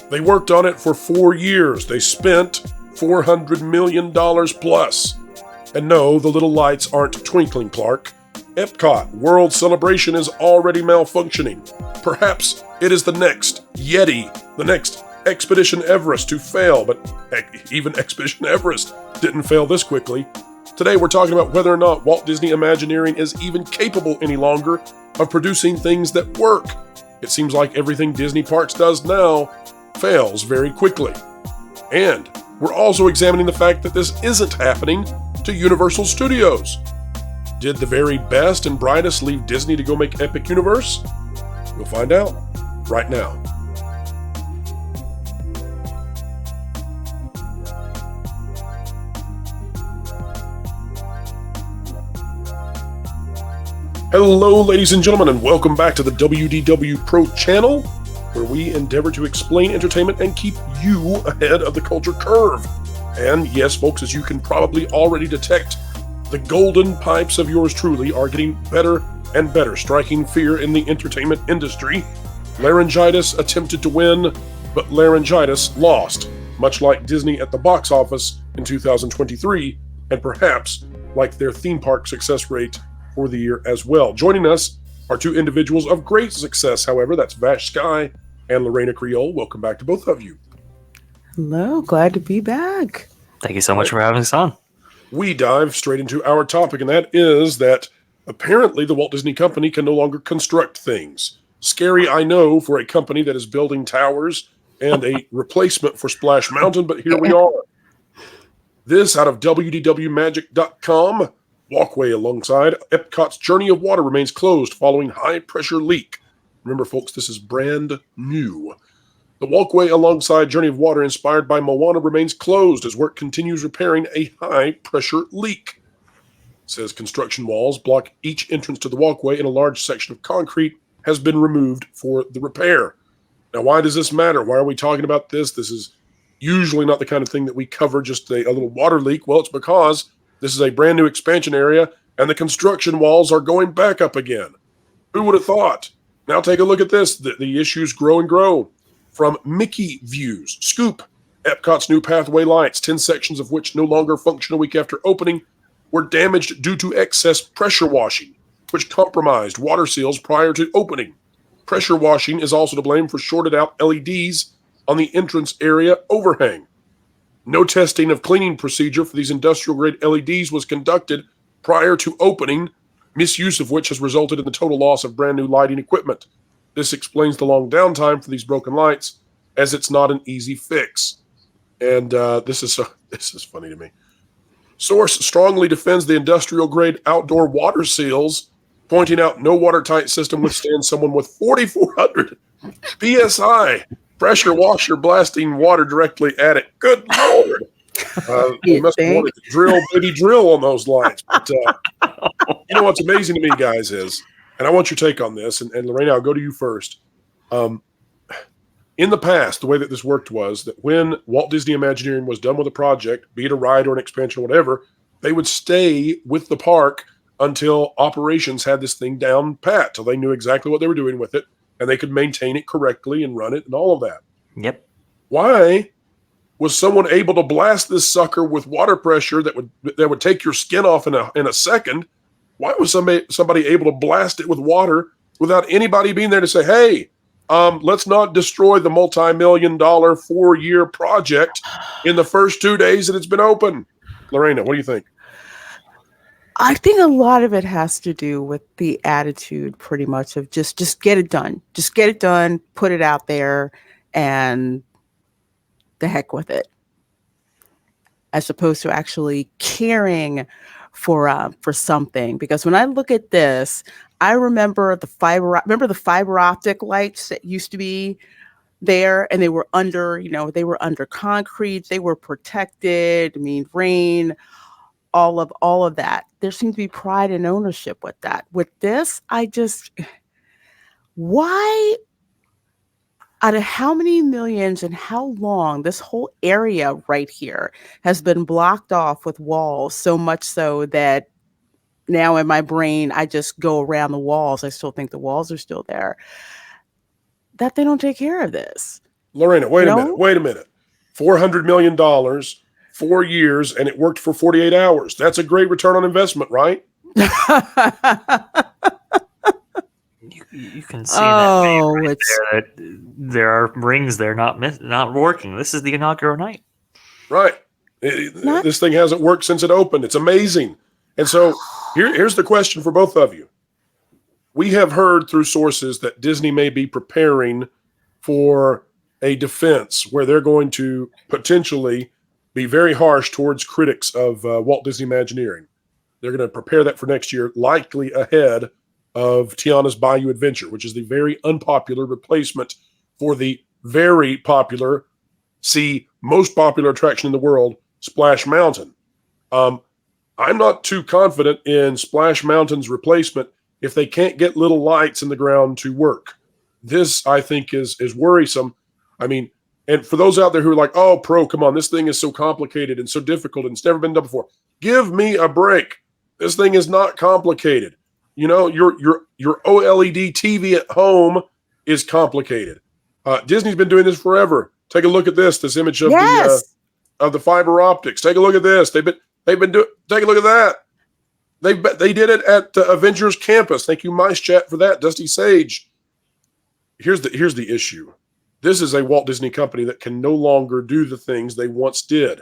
They worked on it for 4 years. They spent $400 million plus. And no, the little lights aren't twinkling, Clark. Epcot World Celebration is already malfunctioning. Perhaps it is the next Yeti, the next Expedition Everest to fail, but heck, even Expedition Everest didn't fail this quickly. Today we're talking about whether or not Walt Disney Imagineering is even capable any longer of producing things that work. It seems like everything Disney Parks does now fails very quickly. And we're also examining the fact that this isn't happening to Universal Studios. Did the very best and brightest leave Disney to go make Epic Universe? We'll find out right now. Hello, ladies and gentlemen, and welcome back to the WDW Pro channel, where we endeavor to explain entertainment and keep you ahead of the culture curve. And yes, folks, as you can probably already detect, the golden pipes of yours truly are getting better and better, striking fear in the entertainment industry. Laryngitis attempted to win, but laryngitis lost, much like Disney at the box office in 2023, and perhaps like their theme park success rate for the year as well. Joining us are two individuals of great success, however. That's Vash Sky and Lorena Creole. Welcome back to both of you. Hello, glad to be back. Thank you so much for having us on. We dive straight into our topic, and that is that apparently the Walt Disney Company can no longer construct things. Scary, I know, for a company that is building towers and a replacement for Splash Mountain, but here we are. This out of WDWMagic.com. Walkway alongside Epcot's Journey of Water remains closed following high-pressure leak. Remember, folks, this is brand new. The walkway alongside Journey of Water, inspired by Moana, remains closed as work continues repairing a high-pressure leak. It says construction walls block each entrance to the walkway, and a large section of concrete has been removed for the repair. Now, why does this matter? Why are we talking about this? This is usually not the kind of thing that we cover, just a little water leak. Well, it's because this is a brand new expansion area, and the construction walls are going back up again. Who would have thought? Now take a look at this. The issues grow and grow. From Mickey Views, Scoop, Epcot's new pathway lights, 10 sections of which no longer function a week after opening, were damaged due to excess pressure washing, which compromised water seals prior to opening. Pressure washing is also to blame for shorted out LEDs on the entrance area overhang. No testing of cleaning procedure for these industrial-grade LEDs was conducted prior to opening, misuse of which has resulted in the total loss of brand-new lighting equipment. This explains the long downtime for these broken lights, as it's not an easy fix. And this is funny to me. Source strongly defends the industrial-grade outdoor water seals, pointing out no watertight system withstands someone with 4,400 PSI. Pressure washer blasting water directly at it. Good Lord. We must have wanted to drill on those lines. But you know what's amazing to me, guys, is, and I want your take on this, and Lorena, I'll go to you first. In the past, the way that this worked was that when Walt Disney Imagineering was done with a project, be it a ride or an expansion or whatever, they would stay with the park until operations had this thing down pat, till they knew exactly what they were doing with it, and they could maintain it correctly and run it and all of that. Yep. Why was someone able to blast this sucker with water pressure that would take your skin off in a second? Why was somebody able to blast it with water without anybody being there to say, hey, let's not destroy the multi-million-dollar 4-year project in the first 2 days that it's been open? Lorena, what do you think? I think a lot of it has to do with the attitude, pretty much, of just get it done. Just get it done, put it out there, and the heck with it. As opposed to actually caring for something. Because when I look at this, I remember the fiber optic lights that used to be there, and they were under concrete, they were protected. I mean, rain, all of that. There seemed to be pride and ownership with that. With this, why, out of how many millions and how long, this whole area right here has been blocked off with walls, so much so that now in my brain, I just go around the walls. I still think the walls are still there. That they don't take care of this. Lorena, wait a minute. No. Wait a minute. $400 million, 4 years, and it worked for 48 hours. That's a great return on investment, right? You can see in that video Oh, right it's there that there are rings there not working. This is the inaugural night. Right. not. This thing hasn't worked since it opened. It's amazing. And so here's the question for both of you. We have heard through sources that Disney may be preparing for a defense where they're going to potentially be very harsh towards critics of Walt Disney Imagineering. They're going to prepare that for next year, likely ahead of Tiana's Bayou Adventure, which is the very unpopular replacement for the very popular, most popular attraction in the world, Splash Mountain. I'm not too confident in Splash Mountain's replacement if they can't get little lights in the ground to work. This, I think, is worrisome. I mean, and for those out there who are like, oh, Pro, come on, this thing is so complicated and so difficult and it's never been done before. Give me a break. This thing is not complicated. You know, your OLED TV at home is complicated. Disney's been doing this forever. Take a look at this image of Yes. the fiber optics. Take a look at this. They've been doing. Take a look at that. They did it at Avengers Campus. Thank you, Mice Chat, for that. Dusty Sage. Here's the issue. This is a Walt Disney company that can no longer do the things they once did,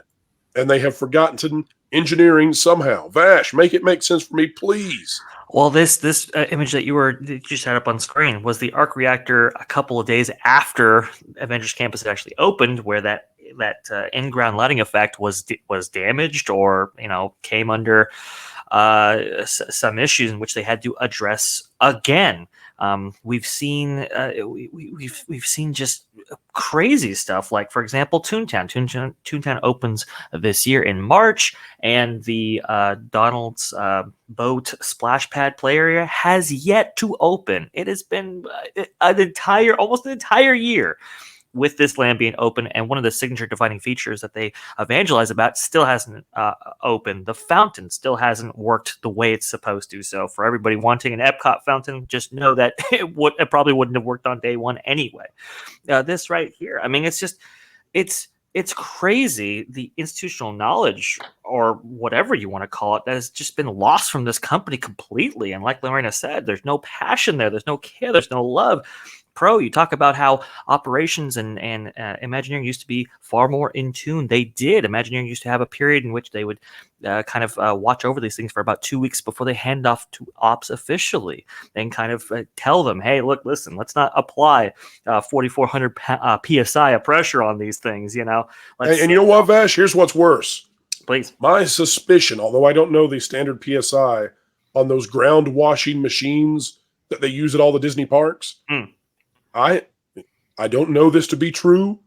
and they have forgotten engineering somehow. Vash, make it make sense for me, please. Well, this image that you just had up on screen was the arc reactor a couple of days after Avengers Campus had actually opened, where that in-ground lighting effect was damaged or came under some issues in which they had to address again. We've seen we've seen just crazy stuff, like, for example, Toontown. Toontown opens this year in March, and the Donald's boat splash pad play area has yet to open. It has been almost an entire year with this land being open, and one of the signature defining features that they evangelize about still hasn't opened. The fountain still hasn't worked the way it's supposed to. So for everybody wanting an Epcot fountain, just know that it probably wouldn't have worked on day one anyway. This right here, I mean, it's crazy, the institutional knowledge, or whatever you want to call it, that has just been lost from this company completely. And like Lorena said, there's no passion there. There's no care. There's no love. Pro, you talk about how operations and Imagineering used to be far more in tune. They did. Imagineering used to have a period in which they would kind of watch over these things for about 2 weeks before they hand off to ops officially, and kind of tell them, hey, look, listen, let's not apply 4,400 PSI of pressure on these things, And you know what, Vash? Here's what's worse. Please. My suspicion, although I don't know the standard PSI on those ground washing machines that they use at all the Disney parks, I don't know this to be true,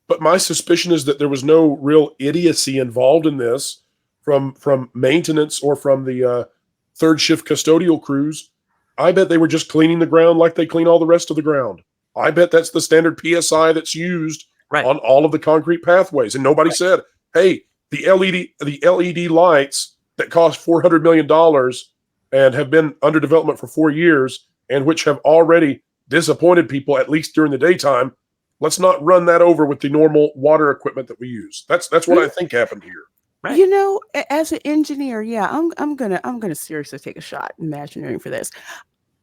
but my suspicion is that there was no real idiocy involved in this from maintenance or from the third shift custodial crews. I bet they were just cleaning the ground like they clean all the rest of the ground. I bet that's the standard PSI that's used on all of the concrete pathways. And nobody said, hey, the LED lights that cost $400 million and have been under development for 4 years, and which have already disappointed people, at least during the daytime, let's not run that over with the normal water equipment that we use. That's what I think happened here. Right. As an engineer, I'm gonna seriously take a shot in Imagineering for this.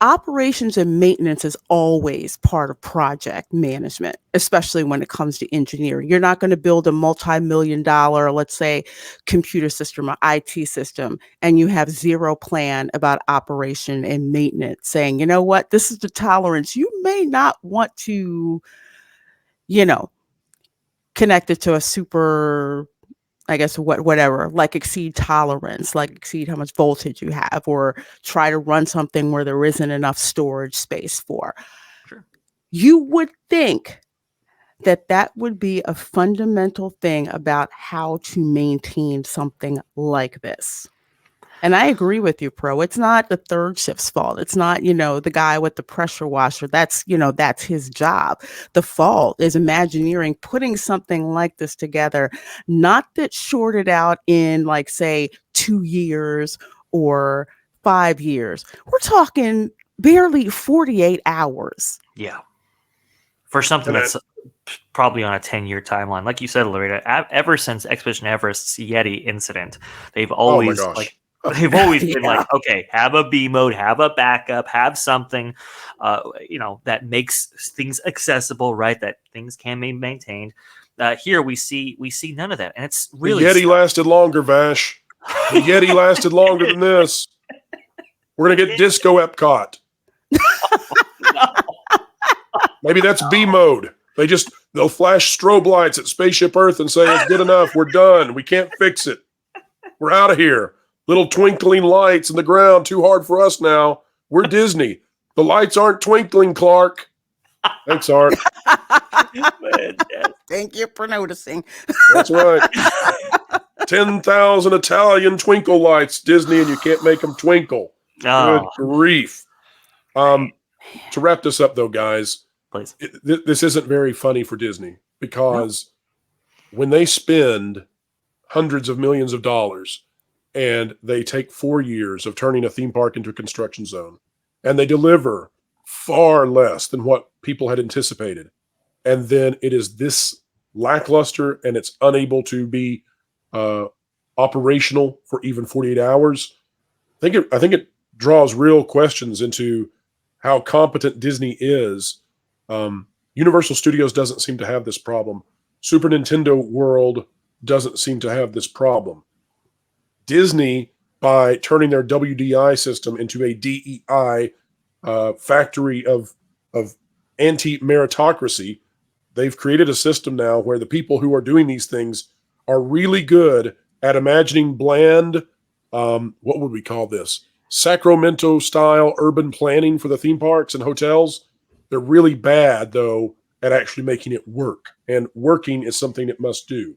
Operations and maintenance is always part of project management, especially when it comes to engineering. You're not going to build a multi-million-dollar, let's say, computer system or IT system, and you have zero plan about operation and maintenance, saying, you know what, this is the tolerance. You may not want to, connect it to a super, I guess, whatever, like exceed tolerance, like exceed how much voltage you have, or try to run something where there isn't enough storage space for. Sure. You would think that would be a fundamental thing about how to maintain something like this. And I agree with you, Pro. It's not the third shift's fault. It's not, the guy with the pressure washer. That's his job. The fault is Imagineering putting something like this together, not that shorted out in, like, say, 2 years or 5 years. We're talking barely 48 hours. Yeah. For something that's probably on a 10-year timeline. Like you said, Loretta, ever since Expedition Everest's Yeti incident, they've Oh my always gosh. they've always been Yeah. like, okay, have a B mode, have a backup, have something, that makes things accessible, right? That things can be maintained. Here we see none of that, and it's really The Yeti lasted longer, Vash. The Yeti lasted longer than this. We're gonna get Disco Epcot. Maybe that's B mode. They'll flash strobe lights at Spaceship Earth and say it's good enough. We're done. We can't fix it. We're out of here. Little twinkling lights in the ground. Too hard for us now. We're Disney. The lights aren't twinkling, Clark. Thanks, Art. Thank you for noticing. That's right. 10,000 Italian twinkle lights, Disney, and you can't make them twinkle. Good grief. To wrap this up, though, guys, Please. This isn't very funny for Disney because when they spend hundreds of millions of dollars and they take 4 years of turning a theme park into a construction zone and they deliver far less than what people had anticipated, and then it is this lackluster and it's unable to be operational for even 48 hours, I think it draws real questions into how competent Disney is. Universal Studios doesn't seem to have this problem. Super Nintendo World doesn't seem to have this problem. Disney, by turning their WDI system into a DEI factory of anti-meritocracy, they've created a system now where the people who are doing these things are really good at imagining bland, what would we call this? Sacramento-style urban planning for the theme parks and hotels. They're really bad, though, at actually making it work. And working is something it must do.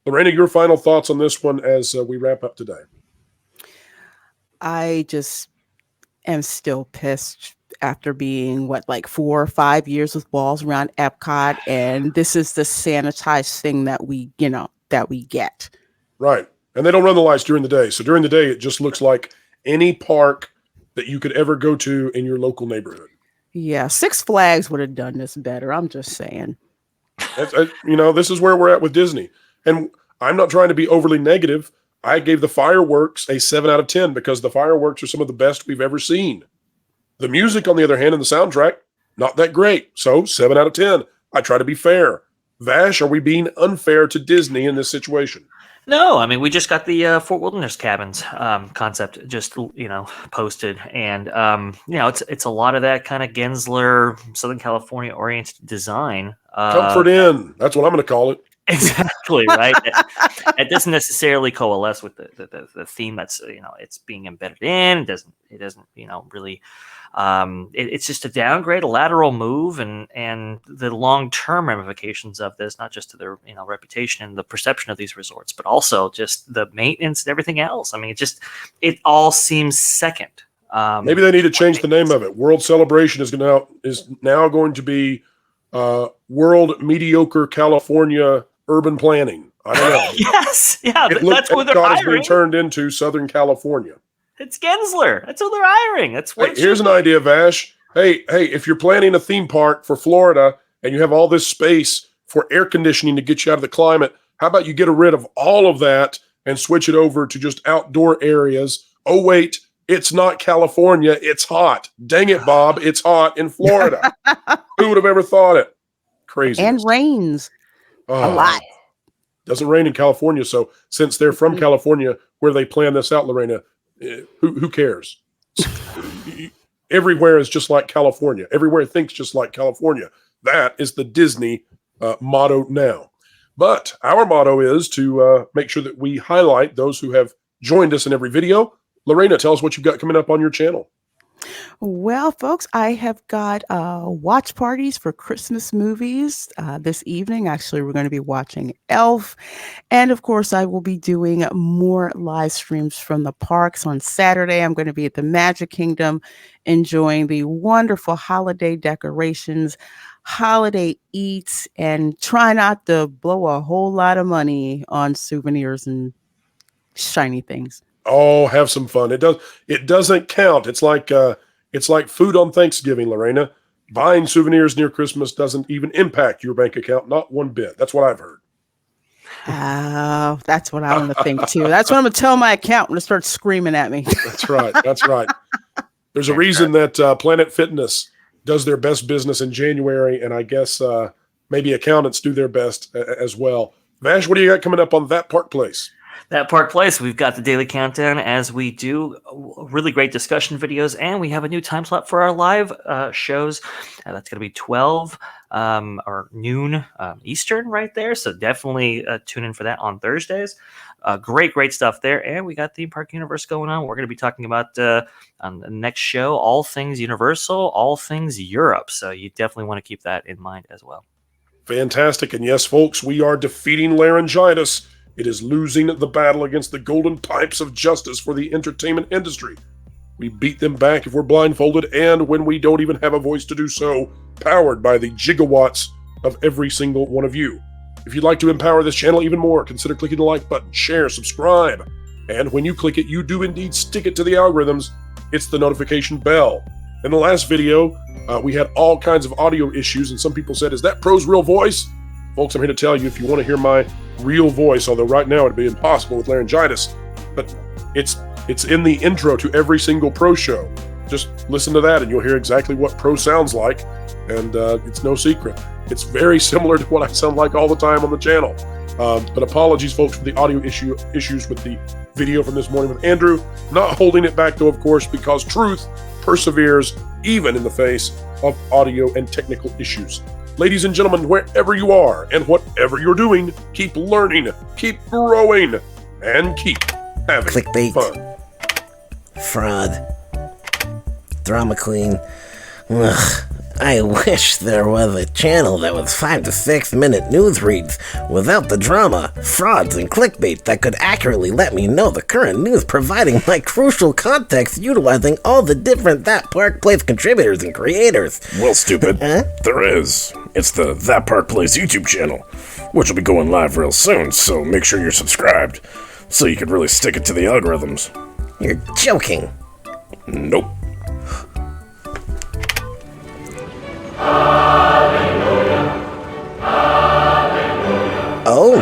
Lorena, your final thoughts on this one as we wrap up today? I just am still pissed after being, 4 or 5 years with walls around Epcot. And this is the sanitized thing that we get. Right. And they don't run the lights during the day. So during the day, it just looks like any park that you could ever go to in your local neighborhood. Yeah, Six Flags would have done this better. I'm just saying. This is where we're at with Disney. And I'm not trying to be overly negative. I gave the fireworks a 7 out of 10 because the fireworks are some of the best we've ever seen. The music, on the other hand, and the soundtrack, not that great. So 7 out of 10. I try to be fair. Vash, are we being unfair to Disney in this situation? No, I mean, we just got the Fort Wilderness Cabins concept just posted, and it's a lot of that kind of Gensler, Southern California oriented design. Comfort Inn. That's what I'm going to call it. Exactly right. It doesn't necessarily coalesce with the theme that's it's being embedded in. It doesn't really. It's just a downgrade, a lateral move, and the long-term ramifications of this, not just to their reputation and the perception of these resorts, but also just the maintenance and everything else. I mean, it all seems second. Maybe they need to change the name of it. World Celebration is now going to be World Mediocre California Urban Planning. I don't know. Yes, yeah, that's what they're Epcot hiring. is being turned into Southern California. It's Gensler. That's who they're hiring. That's what. Hey, here's an idea, Vash. Hey, if you're planning a theme park for Florida and you have all this space for air conditioning to get you out of the climate, how about you get rid of all of that and switch it over to just outdoor areas? Oh, wait, it's not California. It's hot. Dang it, Bob. It's hot in Florida. Who would have ever thought it? Crazy. And rains a lot. Doesn't rain in California. So since they're from California, where they plan this out, Lorena, who cares? Everywhere is just like California. Everywhere thinks just like California. That is the Disney motto now. But our motto is to make sure that we highlight those who have joined us in every video. Lorena, tell us what you've got coming up on your channel. Well, folks, I have got watch parties for Christmas movies this evening. Actually, we're going to be watching Elf. And of course, I will be doing more live streams from the parks on Saturday. I'm going to be at the Magic Kingdom enjoying the wonderful holiday decorations, holiday eats, and try not to blow a whole lot of money on souvenirs and shiny things. Oh, have some fun. It doesn't count. It's like food on Thanksgiving, Lorena. buying souvenirs near Christmas doesn't even impact your bank account, not one bit. That's what I've heard. Oh, that's what I want to think too. That's what I'm going to tell my accountant to start screaming at me. That's right. That's right. There's a reason that Planet Fitness does their best business in January, and I guess maybe accountants do their best as well. Vash, what do you got coming up on That Park Place? That Park Place, we've got the daily countdown as we do really great discussion videos, and we have a new time slot for our live shows. That's going to be 12 or noon Eastern right there, so definitely tune in for that on Thursdays. Great stuff there, and we got Theme Park Universe going on. We're going to be talking about on the next show, all things Universal, all things Europe, so you definitely want to keep that in mind as well. Fantastic, and yes, folks, we are defeating laryngitis. It is losing the battle against the golden pipes of justice for the entertainment industry. We beat them back if we're blindfolded and when we don't even have a voice to do so, powered by the gigawatts of every single one of you. If you'd like to empower this channel even more, consider clicking the like button, share, subscribe. And when you click it, you do indeed stick it to the algorithms. It's the notification bell. In the last video, we had all kinds of audio issues, and some people said, is that Pro's real voice? Folks, I'm here to tell you, if you want to hear my real voice, although right now it'd be impossible with laryngitis, but it's in the intro to every single Pro show. Just listen to that and you'll hear exactly what Pro sounds like, and it's no secret. It's very similar to what I sound like all the time on the channel. But apologies, folks, for the audio issues with the video from this morning with Andrew. Not holding it back, though, of course, because truth perseveres even in the face of audio and technical issues. Ladies and gentlemen, wherever you are and whatever you're doing, keep learning, keep growing, and keep having Clickbait. fun. Fraud. Drama queen. Ugh. I wish there was a channel that was 5 to 6 minute news reads without the drama, frauds, and clickbait that could accurately let me know the current news, providing my crucial context utilizing all the different That Park Place contributors and creators. Well, stupid. There is. It's the That Park Place YouTube channel, which will be going live real soon, so make sure you're subscribed, so you can really stick it to the algorithms. You're joking. Nope. Oh.